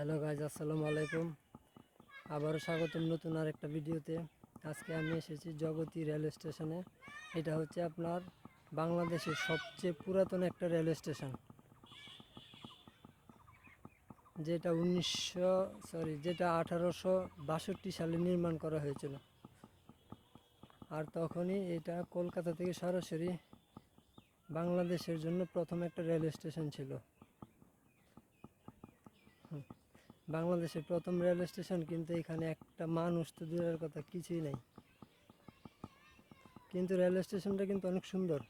Hello guys, আসসালামু আলাইকুম। আবারও স্বাগতম নতুন আর একটা ভিডিওতে। আজকে আমি এসেছি জগতী রেল স্টেশনে। এটা হচ্ছে আপনার বাংলাদেশের সবচেয়ে পুরাতন একটা রেল স্টেশন, যেটা 1862 সালে নির্মাণ করা হয়েছিল। আর তখনই এটা কলকাতা থেকে সরাসরি বাংলাদেশের জন্য প্রথম একটা রেল স্টেশন ছিল। বাংলাদেশের প্রথম রেল স্টেশন, কিন্তু এখানে একটা মানুষ তো দূরের কথা, কিছুই নেই। কিন্তু রেল স্টেশনটা কিন্তু অনেক সুন্দর।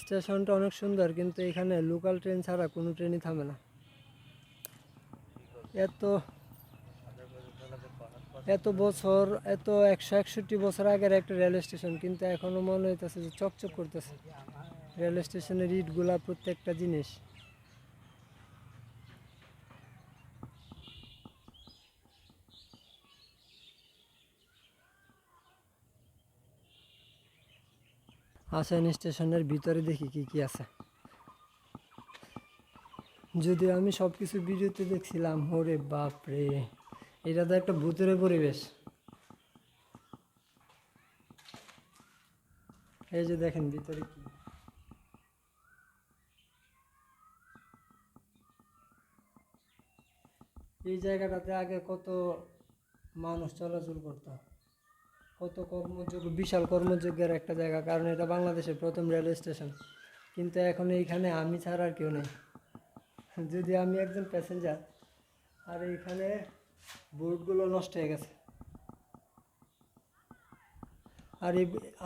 স্টেশনটা অনেক সুন্দর, কিন্তু এখানে লোকাল ট্রেন ছাড়া কোনো ট্রেনই থামে না। এত এত বছর, 161 বছর আগের একটা রেল স্টেশন, কিন্তু এখনো মনে হইতেছে যে চকচক করতেছে রেল স্টেশনের ইটগুলা, প্রত্যেকটা জিনিস। আসেন স্টেশনের ভিতরে দেখি কি কি আছে। যদি আমি সব কিছু ভিডিওতে দেখছিলাম, ওরে বাপরে, এটা তো একটা ভূতের পরিবেশ। এই যে দেখেন ভিতরে কি। এই জায়গাটাতে আগে কত মানুষ চলাচল করতো, কত কর্মযোগ্য, বিশাল কর্মযোগ্যের একটা জায়গা, কারণ এটা বাংলাদেশের প্রথম রেল স্টেশন। কিন্তু এখন এইখানে আমি ছাড়া আর কেউ নেই, যদি আমি একজন প্যাসেঞ্জার। আর এইখানে বোর্ডগুলো নষ্ট হয়ে গেছে।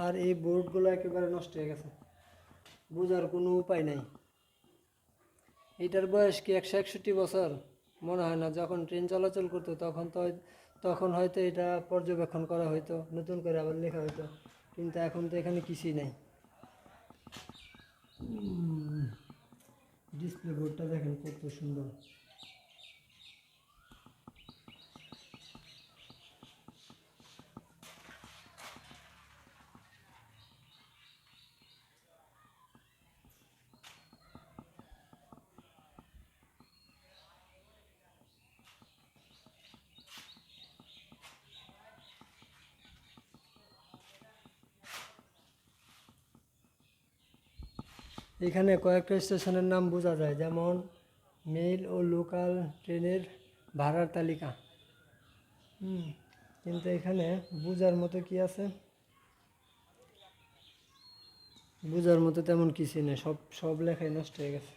আর এই বোর্ডগুলো একেবারে নষ্ট হয়ে গেছে, বোঝার কোনো উপায় নাই। এটার বয়স কি 161 বছর? মনে হয় না। যখন ট্রেন চলাচল করতো তখন হয়তো এটা পর্যবেক্ষণ করা হইতো, নতুন করে আবার লেখা হইতো, কিন্তু এখন তো এখানে কিছুই নাই। ডিসপ্লে বোর্ডটা দেখেন কত সুন্দর। এখানে কয়েকটা স্টেশনের নাম বোঝা যায়, যেমন মেল ও লোকাল ট্রেনের ভাড়ার তালিকা। কিন্তু এখানে বোঝার মতো কি আছে? বোঝার মতো তেমন কিছুই নেই, সব লেখাই নষ্ট হয়ে গেছে।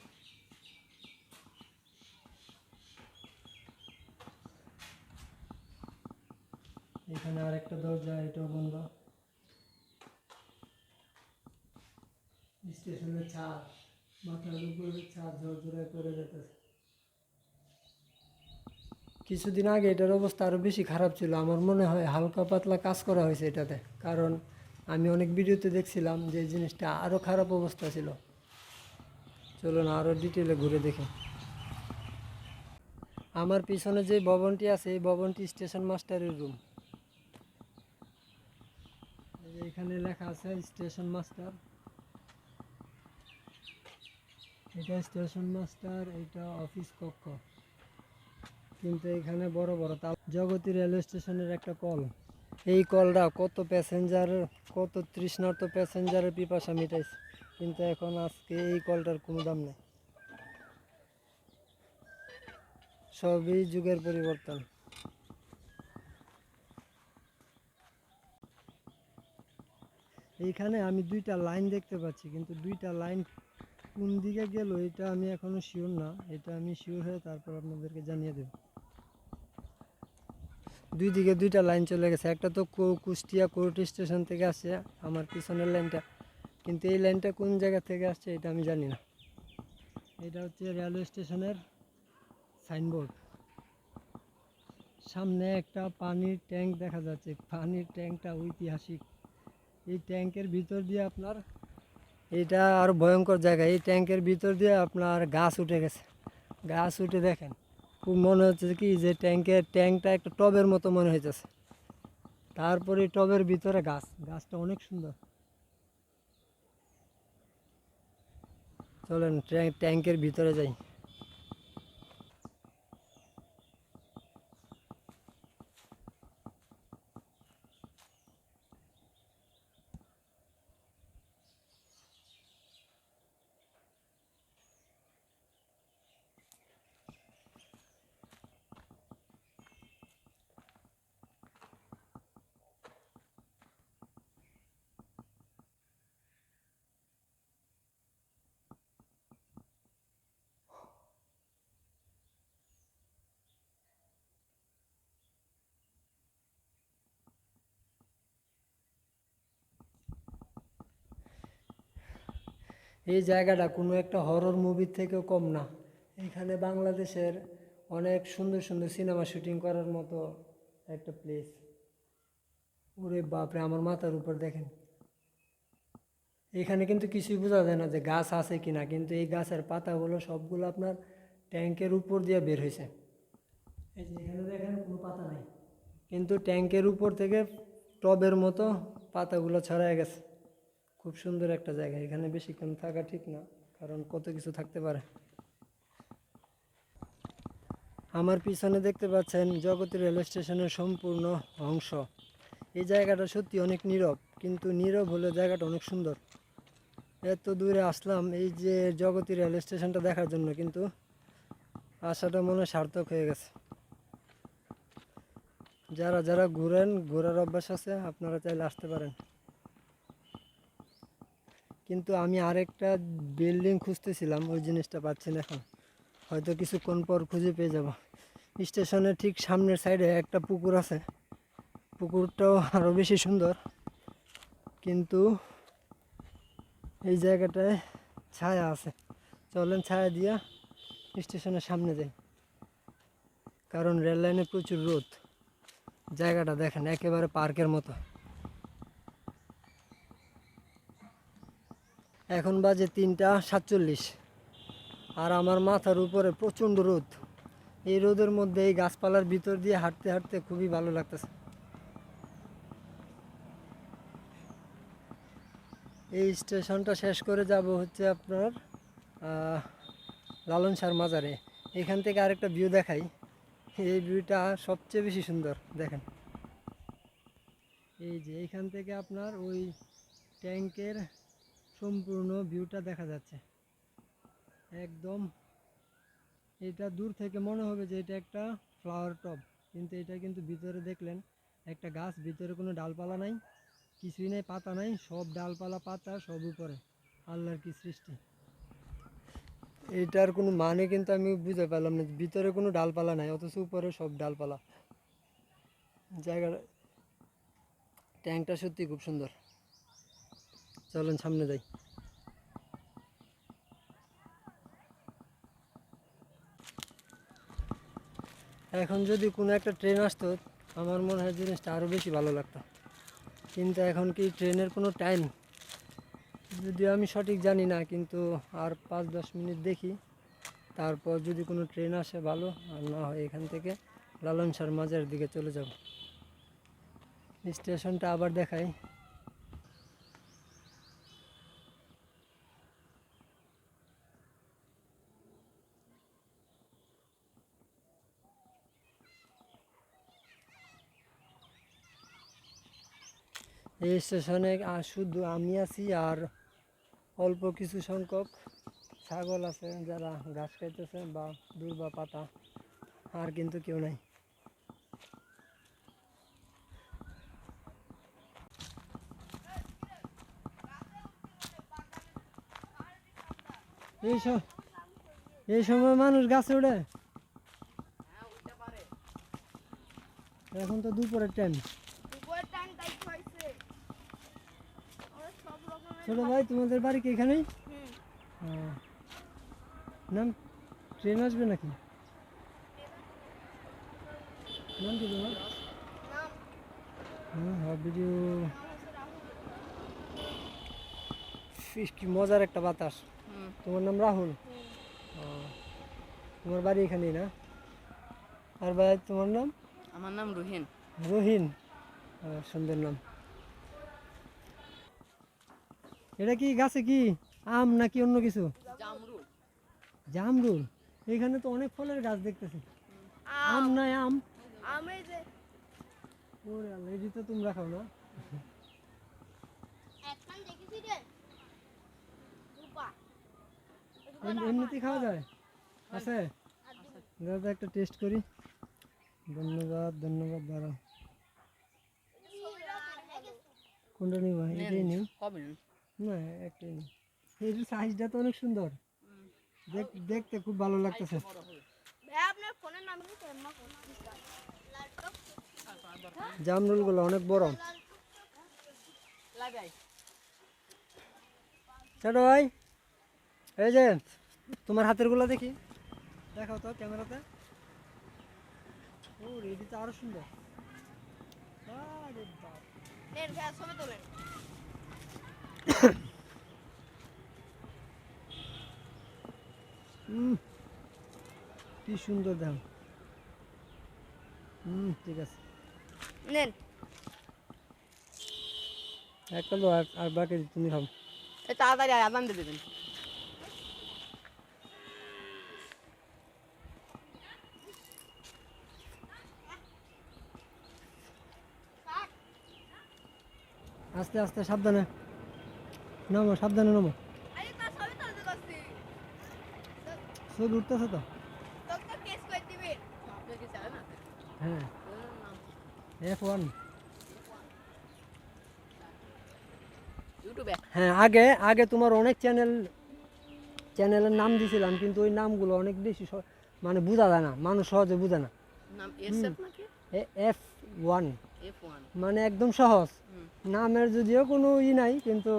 এখানে আরেকটা দরজা, এটাও বন্ধ। স্টেশনের ছাদ, মাথার উপরে ছাদ ঝরঝরে করে যেতেছে। কিছুদিন আগে এটার অবস্থা আরও বেশি খারাপ ছিল। আমার মনে হয় হালকা পাতলা কাজ করা হয়েছে এটাতে, কারণ আমি অনেক ভিডিওতে দেখছিলাম যে জিনিসটা আরও খারাপ অবস্থা ছিল। চলুন আরও ডিটেলে ঘুরে দেখি। আমার পিছনে যে ভবনটি আছে, এই ভবনটি স্টেশন মাস্টারের রুম। এখানে লেখা আছে স্টেশন মাস্টার। এটা স্টেশন মাস্টার, এটা অফিস কক্ষ। কিন্তু এখানে বড় বড় জগতী রেলওয়ে স্টেশনের একটা কল। এই কলটা কত তৃষ্ণার্ত প্যাসেঞ্জারের পিপাসা মিটাইছে, কিন্তু এখন আজকে এই কলটার কোনো দাম নেই। সবই যুগের পরিবর্তন। এইখানে আমি দুইটা লাইন দেখতে পাচ্ছি, কিন্তু দুইটা লাইন কোন দিকে গেল এটা আমি এখনো শিওর না। এটা আমি শিওর হয়ে তারপর আপনাদেরকে জানিয়ে দেব। দুই দিকে দুইটা লাইন চলে গেছে। একটা তো কুষ্টিয়া কোর্ট স্টেশন থেকে আসছে, আমার পিছনের লাইনটা, কিন্তু এই লাইনটা কোন জায়গা থেকে আসছে এটা আমি জানি না। এটা হচ্ছে রেলওয়ে স্টেশনের সাইনবোর্ড। সামনে একটা পানির ট্যাঙ্ক দেখা যাচ্ছে। পানির ট্যাঙ্কটা ঐতিহাসিক। এই ট্যাঙ্কের ভিতর দিয়ে আপনার, এটা আরও ভয়ঙ্কর জায়গা, এই ট্যাঙ্কের ভিতর দিয়ে আপনার গাছ উঠে গেছে। গাছ উঠে দেখেন, খুব মনে হচ্ছে কি যে ট্যাঙ্কটা একটা টবের মতো মনে হইতেছে। তারপরে টবের ভিতরে গাছটা অনেক সুন্দর। চলেন ট্যাঙ্কের ভিতরে যাই। এই জায়গাটা কোনো একটা হরর মুভির থেকেও কম না। এখানে বাংলাদেশের অনেক সুন্দর সুন্দর সিনেমা শুটিং করার মতো একটা প্লেস। ওরে বাপরে, আমার মাথার উপর দেখেন। এখানে কিন্তু কিছুই বোঝা যায় না যে গাছ আছে কিনা, কিন্তু এই গাছের পাতাগুলো সবগুলো আপনার ট্যাঙ্কের উপর দিয়ে বের হয়েছে। এই যে এখানে দেখেন কোনো পাতা নাই, কিন্তু ট্যাঙ্কের উপর থেকে টবের মতো পাতাগুলো ছড়ায় গেছে। খুব সুন্দর একটা জায়গা। এখানে বেশিক্ষণ থাকা ঠিক না, কারণ কত কিছু থাকতে পারে। আমার পিছনে দেখতে পাচ্ছেন জগতী রেল স্টেশনের সম্পূর্ণ অংশ। এই জায়গাটা সত্যি অনেক নীরব, কিন্তু নীরব হলে জায়গাটা অনেক সুন্দর। এত দূরে আসলাম এই যে জগতী রেল স্টেশনটা দেখার জন্য, কিন্তু আশাটা মনে সার্থক হয়ে গেছে। যারা যারা ঘোরার অভ্যাস আছে আপনারা চাইলে আসতে পারেন। কিন্তু আমি আরেকটা বিল্ডিং খুঁজতেছিলাম, ওই জিনিসটা পাচ্ছি না এখন। হয়তো কিছুক্ষণ পর খুঁজে পেয়ে যাব। স্টেশনের ঠিক সামনের সাইডে একটা পুকুর আছে, পুকুরটাও আরও বেশি সুন্দর, কিন্তু এই জায়গাটায় ছায়া আছে। চলেন ছায়া দিয়া স্টেশনের সামনে যাই, কারণ রেল লাইনে প্রচুর রোদ। জায়গাটা দেখেন একেবারে পার্কের মতো। এখন বাজে 3টা 47, আর আমার মাথার উপরে প্রচণ্ড রোদ। এই রোদের মধ্যে এই গাছপালার ভিতর দিয়ে হাঁটতে হাঁটতে খুবই ভালো লাগতেছে। এই স্টেশনটা শেষ করে যাব হচ্ছে আপনার লালন শাহর মাজারে। এখান থেকে আরেকটা ভিউ দেখাই। এই ভিউটা সবচেয়ে বেশি সুন্দর, দেখেন। এই যে এইখান থেকে আপনার ওই ট্যাঙ্কের সম্পূর্ণ ভিউটা দেখা যাচ্ছে একদম। এটা দূর থেকে মনে হবে যে এটা একটা ফ্লাওয়ার টব, কিন্তু এটা কিন্তু ভিতরে দেখলেন একটা গাছ, ভিতরে কোনো ডালপালা নাই, কিছুই নেই, পাতা নাই, সব ডালপালা পাতা সব উপরে। আল্লাহর কি সৃষ্টি! এটার কোনো মানে কিন্তু আমি বুঝতে পারলাম না, ভিতরে কোনো ডালপালা নাই অথচ উপরে সব ডালপালা। জায়গাটা, ট্যাঙ্কটা সত্যি খুব সুন্দর। চলেন সামনে যাই। এখন যদি কোনো একটা ট্রেন আসতো, আমার মনে হয় জিনিসটা আরও বেশি ভালো লাগতো। কিন্তু এখন কি ট্রেনের কোনো টাইম, যদিও আমি সঠিক জানি না, কিন্তু আর 5-10 মিনিট দেখি, তারপর যদি কোনো ট্রেন আসে ভালো, আর না হয় এখান থেকে লালন শাহর মাজার দিকে চলে যাব। স্টেশনটা আবার দেখাই। এই স্টেশনে শুধু আমি আছি, আর অল্প কিছু সংখ্যক ছাগল আছে যারা ঘাস খাইতেছে বা দূর্বা পাতা, আর কিন্তু কেউ নাই। এই সময় মানুষ গাছে ওঠে? এখন তো দুপুরের টাইম। ছোট ভাই, তোমাদের বাড়ি কি এখানেই? নাম, ট্রেন আসবে নাকি? নাম কি তোমার? ভিডিও। কি মজার একটা বাতাস। তোমার নাম রাহুল? তোমার বাড়ি এখানেই না? আর ভাই তোমার নাম? আমার নাম রুহিন। রহিন, সুন্দর নাম। এটা কি গাছে কি আম নাকি অন্য কিছু? জামরুল। জামরুল। এখানে তো অনেক ফলের গাছ দেখতেছি। আম নাই আম? আমি যে ওরে আল্লাহ, এটি তো তোমরা খাও না? একখান দেখেছি রে রূপা এমনিতেই খাওয়া যায়? আছে? দাদা একটা টেস্ট করি। ধন্যবাদ ধন্যবাদ। দাঁড়াও, কোনটা নিব? এটাই নিই। কবে নেন? না, একটাই নিই। এই যে সাইজটা তো অনেক সুন্দর, দেখতে খুব ভালো লাগতেছে। ভাই আপনার ফোনের নাম কি? তেমা ফোন ল্যাপটপ জামরুলগুলো অনেক বড়। লাগাই। ছোট ভাই, এই যে তোমার হাতের গুলো দেখি, দেখাও তো ক্যামেরাতে। ও এটি তো আরো সুন্দর। আরে বাপ। নেন ভাই ছবি তোলেন। কি সুন্দর দাম। ঠিক আছে, নেন একটা লো, আর বাকি তুমি খাও। তাড়াতাড়ি আদান দিয়ে দেবেন। আস্তে আস্তে, সাবধানে নামো, সাবধানে নামো। আরে তা ছবি তুলতে যাচ্ছি ছবি উঠতেছে তো। তোকে তো কেস করে দিবে। আপনি কি জানেন না? হ্যাঁ, নাম F1। ইউটিউবে। হ্যাঁ, আগে আগে তোমার অনেক চ্যানেলের নাম দিছিলাম, কিন্তু ওই নামগুলো অনেক বেশি মানে বোঝা যায় না, মানুষ সহজে বোঝে না। নাম এসএফ নাকি? F1 F1। মানে একদম সহজ। নামের যদিও কোনো নাই, কিন্তু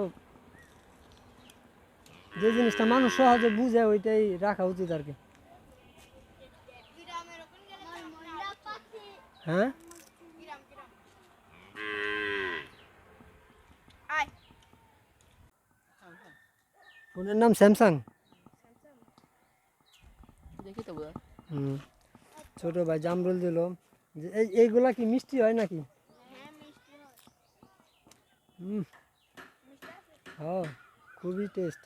যে জিনিসটা মানুষ সহজে বুঝে ওইটাই রাখা উচিত আর কি। গ্রামের ওখানে গেলে ময়লা পাখি হ্যাঁ, গ্রাম গ্রাম আয় ফোনের নাম স্যামসাং। দেখি তো বুঝা। ছোট ভাই জামরুল দিল। এইগুলা কি মিষ্টি হয় নাকি? হ্যাঁ মিষ্টি হয় হুম, মিষ্টি আছে হ্যাঁ, খুবই টেস্ট।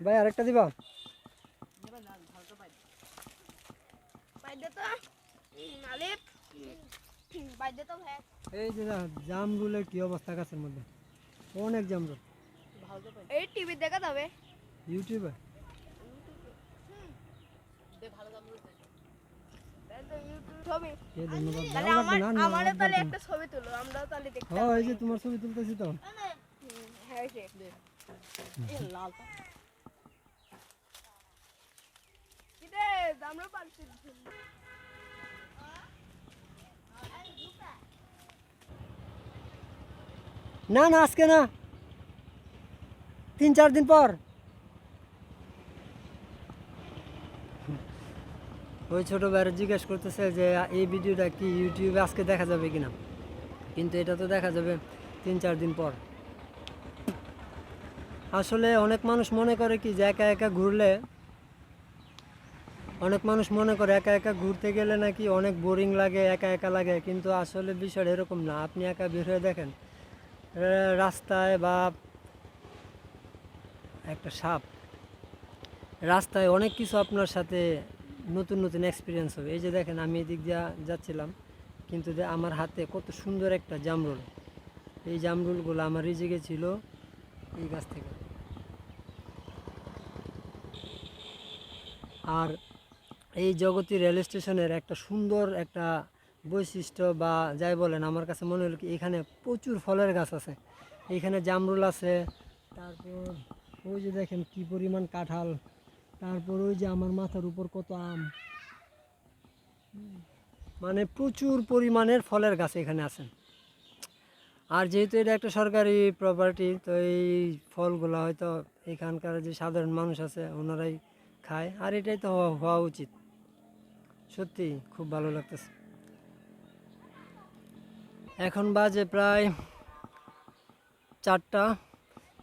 ভাই আরেকটা দিবা? বাইদে তো মালিক বাইদে তো ভাই এই যে জামরুলের কি অবস্থা গাছের মধ্যে, অনেক জামরুল। ভালো পাই। এই টিভি দেখা যাবে ইউটিউবে দে ভালো দাম রয়েছে। ছবি কে ধন্যবাদ। তাহলে ভালো লাগবে আমার না? না, আমারও লাগবে তাহলে না। একটা ছবি তুলো আমরাও তাহলে দেখতে হ্যাঁ, এই যে তোমার ছবি তুলতেছি তো। হ্যাঁ সে দে। এই লালটা। কিরে আমরা পারছি না না, আজকে না, 3-4 দিন পর। ওই ছোট ভাইয়ের জিজ্ঞেস করতেছে যে এই ভিডিওটা কি ইউটিউবে আজকে দেখা যাবে কিনা, কিন্তু এটা তো দেখা যাবে 3-4 দিন পর। আসলে অনেক মানুষ মনে করে কি যে একা একা ঘুরলে, অনেক মানুষ মনে করে একা একা ঘুরতে গেলে নাকি অনেক বোরিং লাগে, একা একা লাগে, কিন্তু আসলে বিষয়টা এরকম না। আপনি একা বের হয়ে দেখেন, রাস্তায় বা একটা সাপ, রাস্তায় অনেক কিছু আপনার সাথে নতুন নতুন এক্সপিরিয়েন্স হবে। এই যে দেখেন, আমি এদিক দিয়ে যাচ্ছিলাম, কিন্তু আমার হাতে কত সুন্দর একটা জামরুল। এই জামরুলগুলো আমার রিজিকে ছিল এই গাছ থেকে। আর এই জগতী রেল স্টেশনের একটা সুন্দর একটা বৈশিষ্ট্য বা যাই বলেন, আমার কাছে মনে হলো কি এখানে প্রচুর ফলের গাছ আছে। এইখানে জামরুল আছে, তারপর ওই যে দেখেন কি পরিমাণ কাঁঠাল, তারপর ওই যে আমার মাথার উপর কত আম, মানে প্রচুর পরিমাণের ফলের গাছ এখানে আছে। আর যেহেতু এটা একটা সরকারি প্রপার্টি, তো এই ফলগুলো হয়তো এখানকার যে সাধারণ মানুষ আছে ওনারাই খায়, আর এটাই তো হওয়া উচিত। সত্যি খুব ভালো লাগতেছে। এখন বাজে প্রায় 4টা।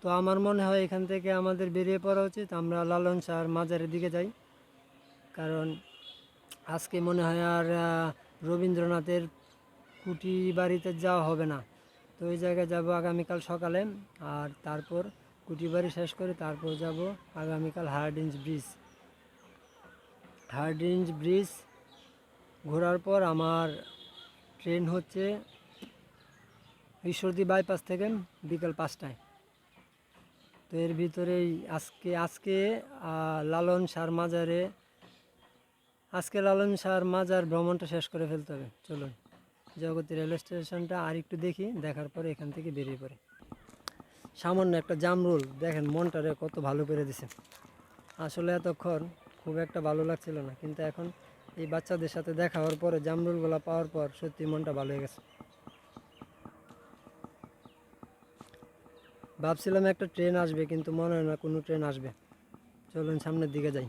তো আমার মনে হয় এখান থেকে আমাদের বেরিয়ে পড়া উচিত। আমরা লালন শাহর মাজারের দিকে যাই। কারণ আজকে মনে হয় আর রবীন্দ্রনাথের কুটি বাড়িতে যাওয়া হবে না। তো ওই জায়গায় যাব আগামীকাল সকালে, আর তারপর কুটি বাড়ি শেষ করে তারপর যাব আগামীকাল হার্ডিঞ্জ ব্রিজ ঘোরার পর আমার ট্রেন হচ্ছে ঈশ্বরদী বাইপাস থেকে বিকাল 5টায়। তো এর ভিতরেই আজকে লালন শাহর মাজার ভ্রমণটা শেষ করে ফেলতে হবে। চলুন জগতী রেলওয়ে স্টেশনটা আর একটু দেখি, দেখার পরে এখান থেকে বেরিয়ে পড়ে। সামান্য একটা জামরুল দেখেন মনটারে কত ভালো করে দিছে। আসলে এতক্ষণ খুব একটা ভালো লাগছিল না, কিন্তু এখন এই বাচ্চাদের সাথে দেখা হওয়ার পরে জামরুলগুলো পাওয়ার পর সত্যি মনটা ভালো হয়ে গেছে। ভাবছিলাম একটা ট্রেন আসবে, কিন্তু মনে হয় না কোনো ট্রেন আসবে। চলুন সামনের দিকে যাই।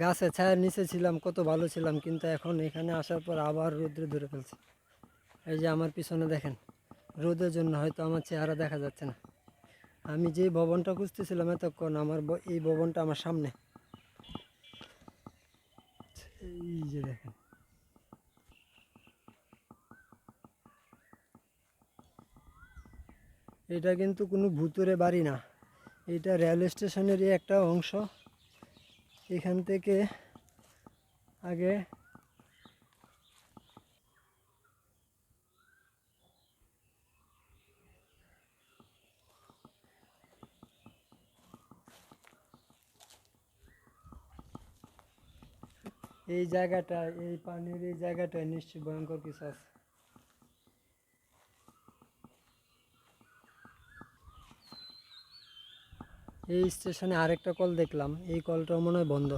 গাছে ছায়ার নিচে ছিলাম, কত ভালো ছিলাম, কিন্তু এখন এখানে আসার পর আবার রোদ্রে ধরে ফেলছে। এই যে আমার পিছনে দেখেন, রোদের জন্য হয়তো আমার চেহারা দেখা যাচ্ছে না। আমি যে ভবনটা খুঁজতেছিলাম এতক্ষণ, এই ভবনটা আমার সামনে। এই যে দেখেন, এটা কিন্তু কোনো ভুতুরে বাড়ি না, এটা রেল স্টেশনেরই একটা অংশ। এখান থেকে আগে এই জায়গাটা, এই পানির এই জায়গাটা নিশ্চয়ই ভয়ঙ্কর কিছু আছে। এই স্টেশনে আরেকটা কল দেখলাম, এই কলটাও মনে হয় বন্ধ।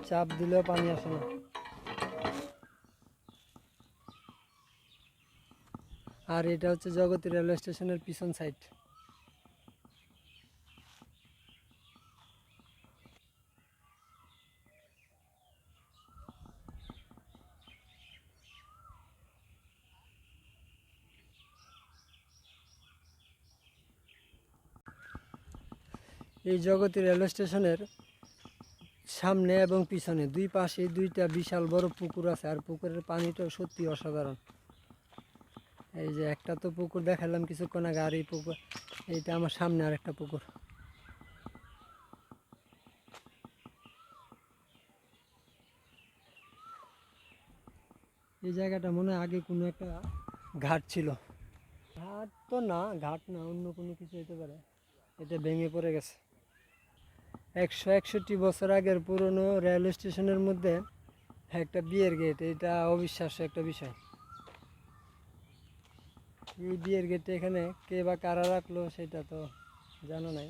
চাপ দিলেও পানি আসে না। আর এটা হচ্ছে জগতী রেলওয়ে স্টেশনের পিছন সাইড। এই জগতী রেলওয়ে স্টেশনের সামনে এবং পিছনে দুই পাশে দুইটা বিশাল বড় পুকুর আছে, আর পুকুরের পানিটাও সত্যি অসাধারণ। এই যে একটা তো পুকুর দেখালাম কিছুক্ষণ আগে, আর এই পুকুর, এইটা আমার সামনে আরেকটা পুকুর। এই জায়গাটা মনে হয় আগে কোনো একটা ঘাট ছিল। ঘাট তো না, ঘাট না, অন্য কোনো কিছু হতে পারে। এটা ভেঙে পড়ে গেছে। 161 বছর আগের পুরনো রেল স্টেশনের মধ্যে একটা বিয়ের গেট, এটা অবিশ্বাস্য একটা বিষয়। এই বিয়ের গেটটা এখানে কে বা কারা রাখলো সেটা তো জানা নাই,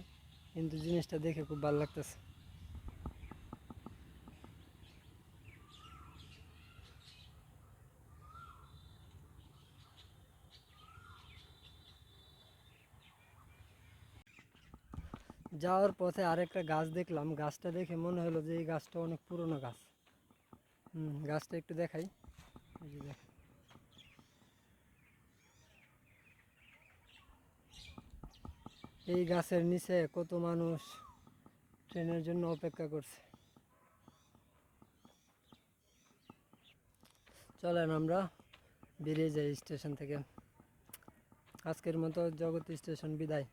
কিন্তু জিনিসটা দেখে খুব ভালো লাগতেছে। যাওয়ার পথে আরেকটা গাছ দেখলাম, গাছটা দেখে মনে হলো যে এই গাছটা অনেক পুরনো গাছ। গাছটা একটু দেখাই। এই যে দেখেন, এই গাছের নিচে কত মানুষ ট্রেনের জন্য অপেক্ষা করছে। চলেন আমরা বেরিয়ে যাই স্টেশন থেকে। আজকের মতো জগতী স্টেশন বিদায়।